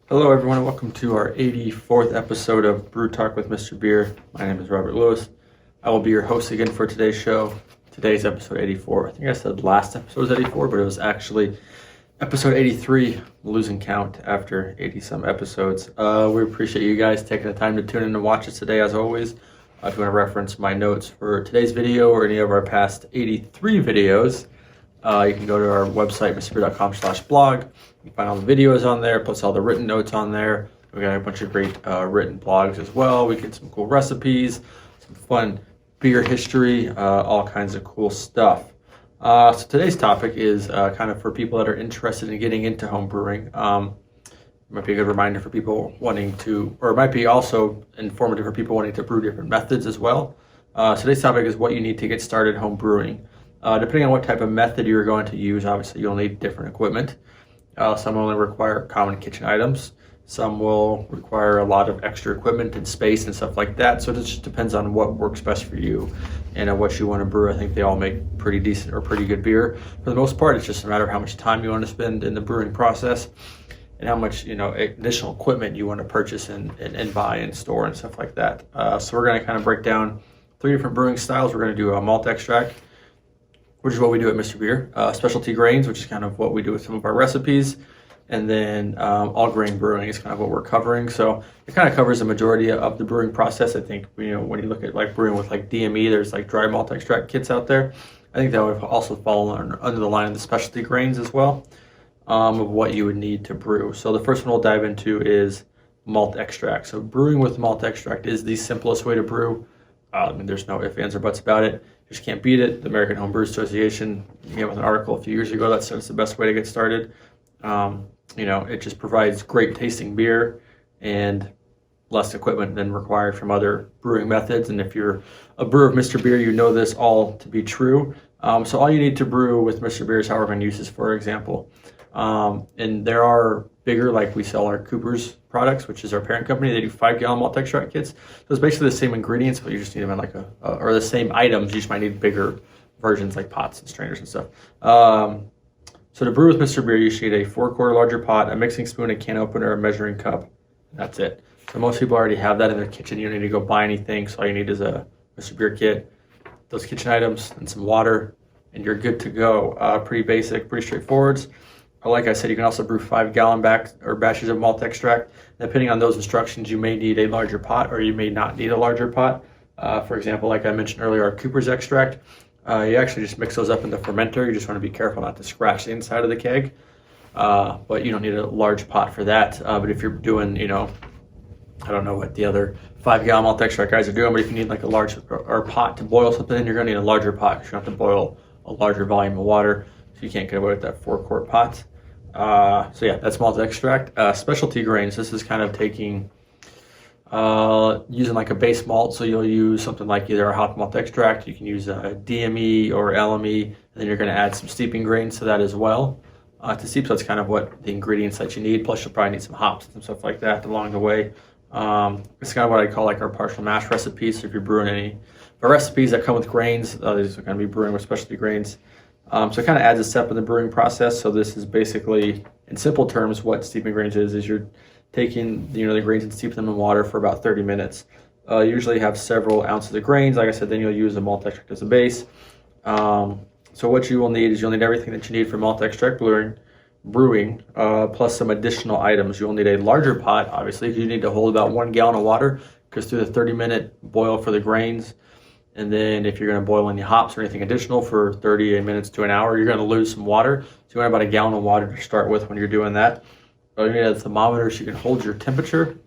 Hello, everyone, and welcome to our 84th episode of Brew Talk with Mr. Beer. My name is Robert Lewis. I will be your host again for today's show. Today's episode 84. I think I said last episode was 84, but it was actually episode 83, losing count after 80-some episodes. We appreciate you guys taking the time to tune in and watch us today, as always. If you want to reference my notes for today's video or any of our past 83 videos, you can go to our website, mrbeer.com/blog. You can find all the videos on there, plus all the written notes on there. We got a bunch of great written blogs as well. We get some cool recipes, some fun beer history, all kinds of cool stuff. So today's topic is kind of for people that are interested in getting into home brewing. It might be a good reminder for people wanting to, or it might be also informative for people wanting to brew different methods as well. Today's topic is what you need to get started home brewing. Depending on what type of method you're going to use, obviously you'll need different equipment. Some only require common kitchen items. Some will require a lot of extra equipment and space and stuff like that. So it just depends on what works best for you and what you want to brew. I think they all make pretty decent or pretty good beer. For the most part, it's just a matter of how much time you want to spend in the brewing process and how much additional equipment you want to purchase and buy and store and stuff like that. So we're going to kind of break down 3 different brewing styles. We're going to do a malt extract, which is what we do at Mr. Beer, specialty grains, which is kind of what we do with some of our recipes, and then all grain brewing is kind of what we're covering. So it kind of covers the majority of the brewing process. I think when you look at like brewing with like DME, there's like dry malt extract kits out there. I think that would also fall under the line of the specialty grains as well, of what you would need to brew. So the first one we'll dive into is malt extract. So brewing with malt extract is the simplest way to brew. There's no ifs, ands, or buts about it. You just can't beat it. The American Home Brew Association came up with an article a few years ago that said it's the best way to get started. It just provides great tasting beer and less equipment than required from other brewing methods. And if you're a brewer of Mr. Beer, you know this all to be true. So all you need to brew with Mr. Beer is however many uses, for example. And there are bigger, like we sell our Cooper's products, which is our parent company. They do 5-gallon malt extract kits. So it's basically the same ingredients, but you just need them in or the same items. You just might need bigger versions like pots and strainers and stuff. So to brew with Mr. Beer, you should need a 4-quart larger pot, a mixing spoon, a can opener, a measuring cup. That's it. So most people already have that in their kitchen. You don't need to go buy anything. So all you need is a Mr. Beer kit, those kitchen items, and some water, and you're good to go. Pretty basic, pretty straightforward. Like I said, you can also brew 5-gallon batches of malt extract. Depending on those instructions, you may need a larger pot or you may not need a larger pot. For example, like I mentioned earlier, our Cooper's extract, you actually just mix those up in the fermenter. You just want to be careful not to scratch the inside of the keg. But you don't need a large pot for that. But if you're doing, I don't know what the other 5-gallon malt extract guys are doing, but if you need like a large or pot to boil something in, you're going to need a larger pot because you have to boil a larger volume of water. So you can't get away with that 4-quart pot. So yeah, that's malt extract. Specialty grains, this is kind of taking, using like a base malt. So you'll use something like either a hop malt extract, you can use a DME or LME, and then you're going to add some steeping grains to that as well. To steep, so that's kind of what the ingredients that you need. Plus you'll probably need some hops and stuff like that along the way. It's kind of what I call like our partial mash recipes. So if you're brewing any recipes that come with grains, these are going to be brewing with specialty grains. So it kind of adds a step in the brewing process. So this is basically, in simple terms, what steeping grains is you're taking the grains and steeping them in water for about 30 minutes. You usually have several ounces of grains. Like I said, then you'll use a malt extract as a base. So what you will need is you'll need everything that you need for malt extract brewing, plus some additional items. You'll need a larger pot, obviously, because you need to hold about 1 gallon of water, because through the 30-minute boil for the grains. And then if you're going to boil any hops or anything additional for 30 minutes to an hour, you're going to lose some water. So you want about 1 gallon of water to start with when you're doing that. So you need a thermometer so you can hold your temperature.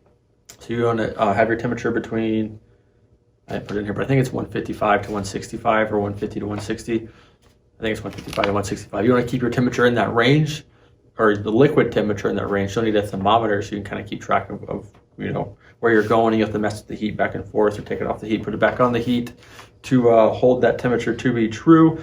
So you want to have your temperature between, I didn't put it in here, but I think it's 155 to 165 or 150 to 160. I think it's 155 to 165. You want to keep your temperature in that range, or the liquid temperature in that range. You'll need a thermometer so you can kind of keep track of where you're going. You have to mess with the heat back and forth or take it off the heat, put it back on the heat to hold that temperature to be true.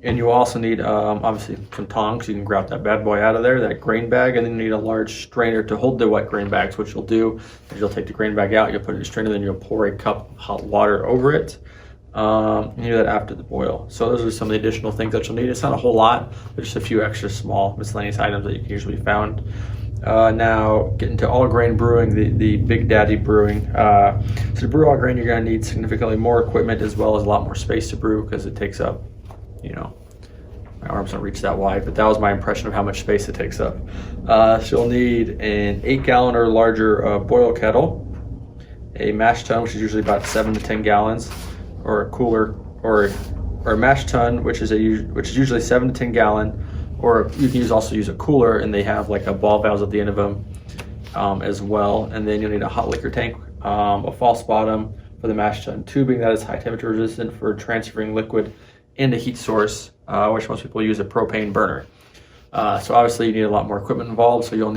And you also need, obviously, some tongs. You can grab that bad boy out of there, that grain bag, and then you need a large strainer to hold the wet grain bags. What you'll do is you'll take the grain bag out, you'll put it in a strainer, then you'll pour a cup of hot water over it. You do that after the boil. So those are some of the additional things that you'll need. It's not a whole lot, but just a few extra small miscellaneous items that you can usually find Now, getting to all grain brewing, the big daddy brewing. So to brew all grain, you're going to need significantly more equipment as well as a lot more space to brew because it takes up, my arms don't reach that wide, but that was my impression of how much space it takes up. So you'll need an 8-gallon or larger boil kettle, a mash tun, which is usually about 7 to 10 gallons, or a cooler, or a mash tun, which is usually 7 to 10 gallon. Or you can also use a cooler, and they have like a ball valves at the end of them as well. And then you'll need a hot liquor tank, a false bottom for the mash tun, tubing that is high temperature resistant for transferring liquid, and a heat source, which most people use a propane burner. So obviously you need a lot more equipment involved. So you'll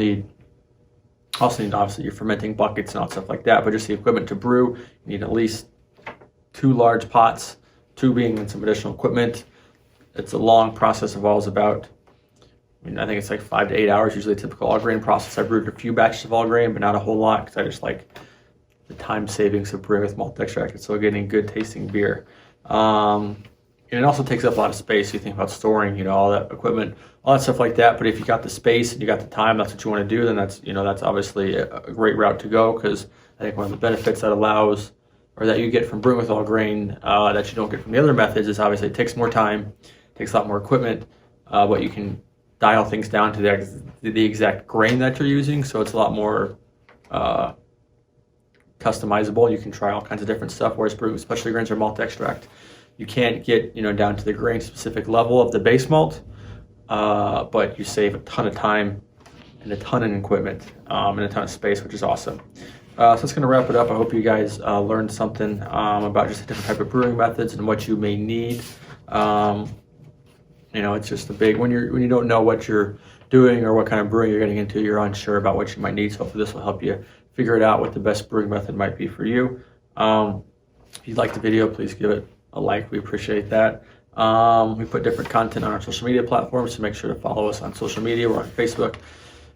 also need obviously your fermenting buckets and all stuff like that. But just the equipment to brew, you need at least 2 large pots, tubing, and some additional equipment. It's a long process. Involves about, I think it's like 5 to 8 hours, usually a typical all grain process. I brewed a few batches of all grain, but not a whole lot because I just like the time savings of brewing with malt extract and still getting good tasting beer. And it also takes up a lot of space. You think about storing, all that equipment, all that stuff like that. But if you got the space and you got the time, that's what you want to do, then that's obviously a great route to go, because I think one of the benefits that you get from brewing with all grain that you don't get from the other methods is obviously it takes more time, takes a lot more equipment, but you can dial things down to the exact grain that you're using, so it's a lot more customizable. You can try all kinds of different stuff, whereas brewing with specialty grains or malt extract, you can't get down to the grain specific level of the base malt, but you save a ton of time and a ton of equipment and a ton of space, which is awesome. So that's going to wrap it up. I hope you guys learned something about just a different type of brewing methods and what you may need. It's just when you don't know what you're doing or what kind of brewing you're getting into, you're unsure about what you might need. So hopefully this will help you figure it out what the best brewing method might be for you. If you liked the video, please give it a like. We appreciate that. We put different content on our social media platforms, so make sure to follow us on social media. We're on Facebook,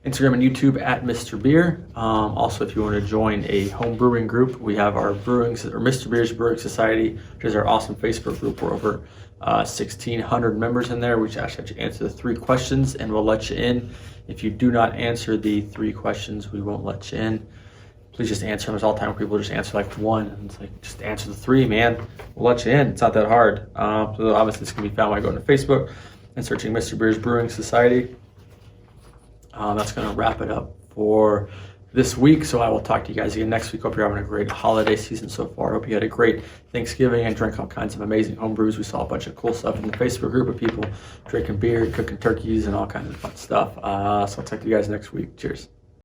Instagram, and YouTube at Mr.Beer. Also, if you want to join a home brewing group, we have our Mr. Beer's Brewing Society, which is our awesome Facebook group. We're over 1,600 members in there. We just ask that you answer the 3 questions, and we'll let you in. If you do not answer the 3 questions, we won't let you in. Please just answer them. There's all the time where people just answer like 1, and it's like, just answer the 3, man. We'll let you in. It's not that hard. So obviously this can be found by going to Facebook and searching Mr. Beer's Brewing Society. That's going to wrap it up for this week. So I will talk to you guys again next week. Hope you're having a great holiday season so far. Hope you had a great Thanksgiving and drank all kinds of amazing home brews. We saw a bunch of cool stuff in the Facebook group of people drinking beer, cooking turkeys, and all kinds of fun stuff. So I'll talk to you guys next week. Cheers.